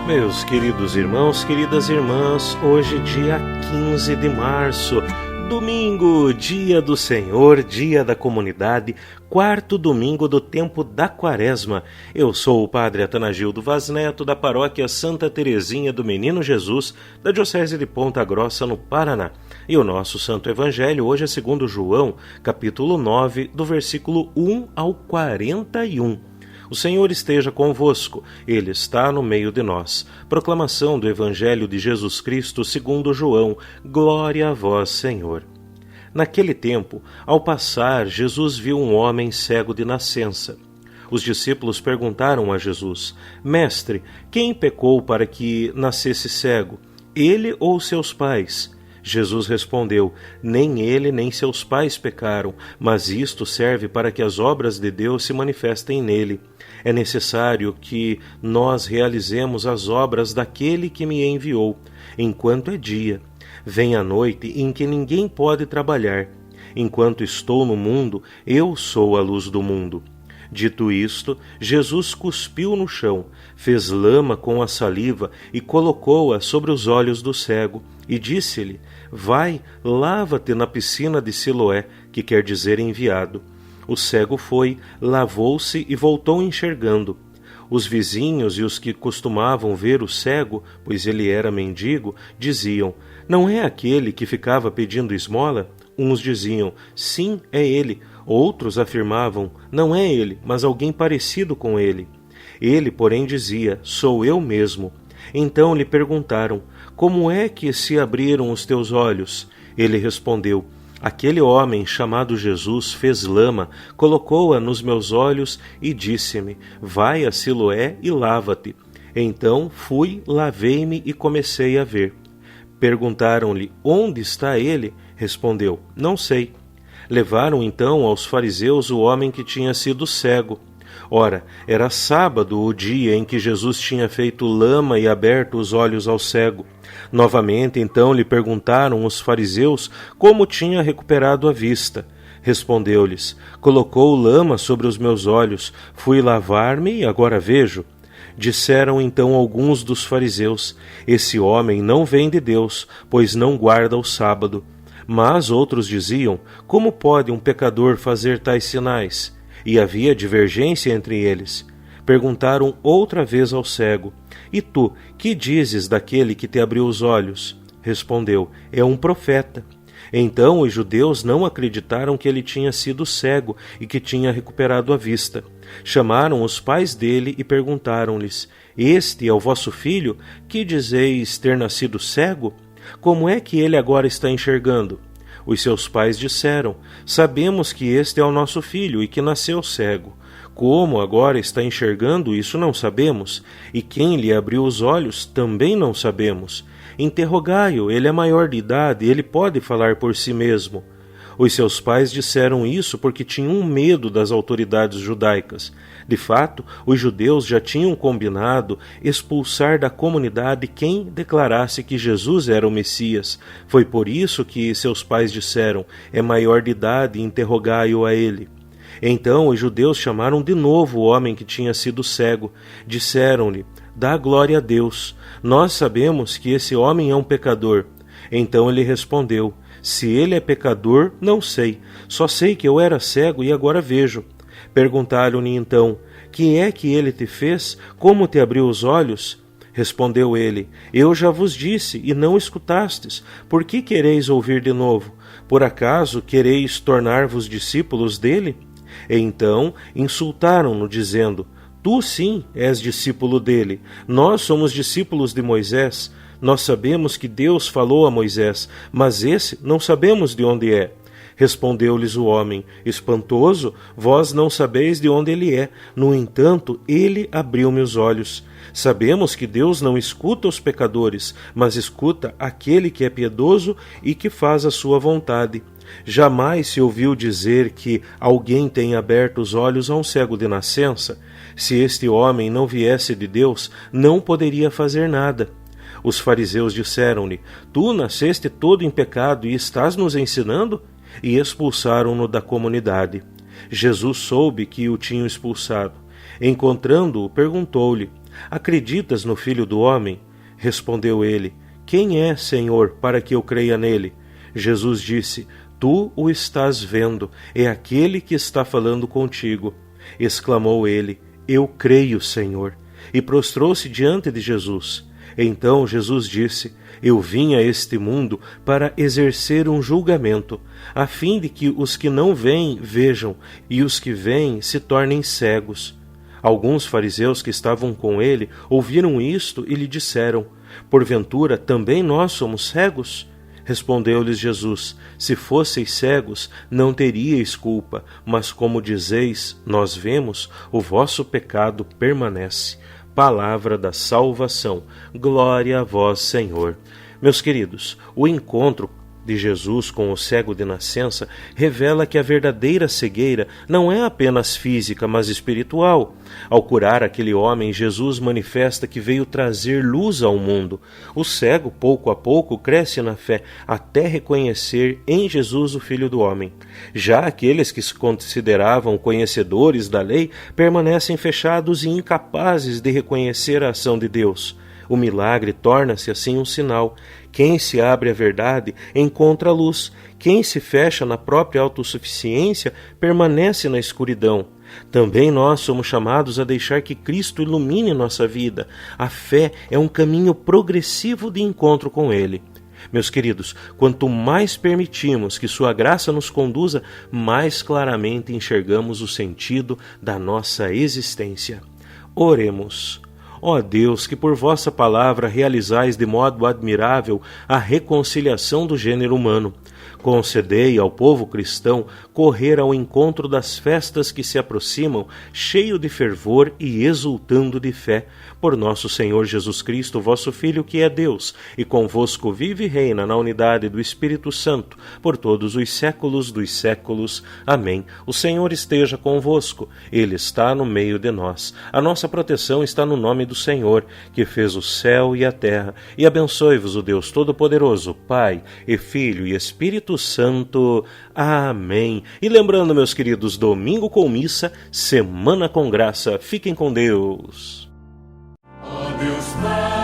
Meus queridos irmãos, queridas irmãs, hoje dia 15 de março, domingo, dia do Senhor, dia da comunidade, quarto domingo do tempo da Quaresma. Eu sou o Padre Atanagildo Vaz Neto, da paróquia Santa Terezinha do Menino Jesus, da Diocese de Ponta Grossa, no Paraná. E o nosso Santo Evangelho hoje é segundo João, capítulo 9, do versículo 1 ao 41. O Senhor esteja convosco, Ele está no meio de nós. Proclamação do Evangelho de Jesus Cristo segundo João. Glória a vós, Senhor. Naquele tempo, ao passar, Jesus viu um homem cego de nascença. Os discípulos perguntaram a Jesus: Mestre, quem pecou para que nascesse cego, ele ou seus pais? Jesus respondeu: Nem ele nem seus pais pecaram, mas isto serve para que as obras de Deus se manifestem nele. É necessário que nós realizemos as obras daquele que me enviou, enquanto é dia. Vem a noite em que ninguém pode trabalhar. Enquanto estou no mundo, eu sou a luz do mundo. Dito isto, Jesus cuspiu no chão, fez lama com a saliva e colocou-a sobre os olhos do cego, e disse-lhe: Vai, lava-te na piscina de Siloé, que quer dizer enviado. O cego foi, lavou-se e voltou enxergando. Os vizinhos e os que costumavam ver o cego, pois ele era mendigo, diziam: Não é aquele que ficava pedindo esmola? Uns diziam: Sim, é ele. Outros afirmavam: Não é ele, mas alguém parecido com ele. Ele, porém, dizia: Sou eu mesmo. Então lhe perguntaram: Como é que se abriram os teus olhos? Ele respondeu: Aquele homem chamado Jesus fez lama, colocou-a nos meus olhos e disse-me: Vai a Siloé e lava-te. Então fui, lavei-me e comecei a ver. Perguntaram-lhe: Onde está ele? Respondeu: Não sei. Levaram então aos fariseus o homem que tinha sido cego. Ora, era sábado o dia em que Jesus tinha feito lama e aberto os olhos ao cego. Novamente, então, lhe perguntaram os fariseus como tinha recuperado a vista. Respondeu-lhes: Colocou lama sobre os meus olhos, fui lavar-me e agora vejo. Disseram então alguns dos fariseus: Esse homem não vem de Deus, pois não guarda o sábado. Mas outros diziam: Como pode um pecador fazer tais sinais? E havia divergência entre eles. Perguntaram outra vez ao cego: E tu, que dizes daquele que te abriu os olhos? Respondeu: É um profeta. Então os judeus não acreditaram que ele tinha sido cego e que tinha recuperado a vista. Chamaram os pais dele e perguntaram-lhes: Este é o vosso filho, que dizeis ter nascido cego? Como é que ele agora está enxergando? Os seus pais disseram: Sabemos que este é o nosso filho e que nasceu cego. Como agora está enxergando, isso não sabemos, e quem lhe abriu os olhos também não sabemos. Interrogai-o, ele é maior de idade, ele pode falar por si mesmo. Os seus pais disseram isso porque tinham medo das autoridades judaicas. De fato, os judeus já tinham combinado expulsar da comunidade quem declarasse que Jesus era o Messias. Foi por isso que seus pais disseram: É maior de idade, interrogai-o a ele. Então os judeus chamaram de novo o homem que tinha sido cego. Disseram-lhe: Dá glória a Deus. Nós sabemos que esse homem é um pecador. Então ele respondeu: Se ele é pecador, não sei. Só sei que eu era cego e agora vejo. Perguntaram-lhe então: Que é que ele te fez? Como te abriu os olhos? Respondeu ele: Eu já vos disse e não escutastes. Por que quereis ouvir de novo? Por acaso quereis tornar-vos discípulos dele? Então insultaram-no, dizendo: Tu sim és discípulo dele. Nós somos discípulos de Moisés. Nós sabemos que Deus falou a Moisés, mas esse não sabemos de onde é. Respondeu-lhes o homem: Espantoso, vós não sabeis de onde ele é. No entanto, ele abriu-me os olhos. Sabemos que Deus não escuta os pecadores, mas escuta aquele que é piedoso e que faz a sua vontade. Jamais se ouviu dizer que alguém tenha aberto os olhos a um cego de nascença. Se este homem não viesse de Deus, não poderia fazer nada. Os fariseus disseram-lhe: Tu nasceste todo em pecado e estás nos ensinando? E expulsaram-no da comunidade. Jesus soube que o tinham expulsado. Encontrando-o, perguntou-lhe: Acreditas no Filho do Homem? Respondeu ele: Quem é, Senhor, para que eu creia nele? Jesus disse: Tu o estás vendo, é aquele que está falando contigo. Exclamou ele: Eu creio, Senhor. E prostrou-se diante de Jesus. Então Jesus disse: Eu vim a este mundo para exercer um julgamento, a fim de que os que não veem vejam, e os que veem se tornem cegos. Alguns fariseus que estavam com ele ouviram isto e lhe disseram: Porventura também nós somos cegos? Respondeu-lhes Jesus: Se fosseis cegos, não teríeis culpa, mas como dizeis, nós vemos, o vosso pecado permanece. Palavra da salvação. Glória a vós, Senhor. Meus queridos, o encontro de Jesus com o cego de nascença revela que a verdadeira cegueira não é apenas física, mas espiritual. Ao curar aquele homem, Jesus manifesta que veio trazer luz ao mundo. O cego, pouco a pouco, cresce na fé, até reconhecer em Jesus o Filho do Homem. Já aqueles que se consideravam conhecedores da lei permanecem fechados e incapazes de reconhecer a ação de Deus. O milagre torna-se assim um sinal. Quem se abre à verdade encontra a luz. Quem se fecha na própria autossuficiência permanece na escuridão. Também nós somos chamados a deixar que Cristo ilumine nossa vida. A fé é um caminho progressivo de encontro com Ele. Meus queridos, quanto mais permitimos que Sua graça nos conduza, mais claramente enxergamos o sentido da nossa existência. Oremos. Ó Deus, que por vossa palavra realizais de modo admirável a reconciliação do gênero humano, concedei ao povo cristão correr ao encontro das festas que se aproximam, cheio de fervor e exultando de fé, por nosso Senhor Jesus Cristo, vosso Filho, que é Deus, e convosco vive e reina na unidade do Espírito Santo, por todos os séculos dos séculos. Amém. O Senhor esteja convosco, Ele está no meio de nós. A nossa proteção está no nome do Senhor, que fez o céu e a terra, e abençoe-vos o Deus Todo-Poderoso, Pai e Filho e Espírito Santo. Amém. E lembrando, meus queridos, domingo com missa, semana com graça. Fiquem com Deus. Ó Deus Pai.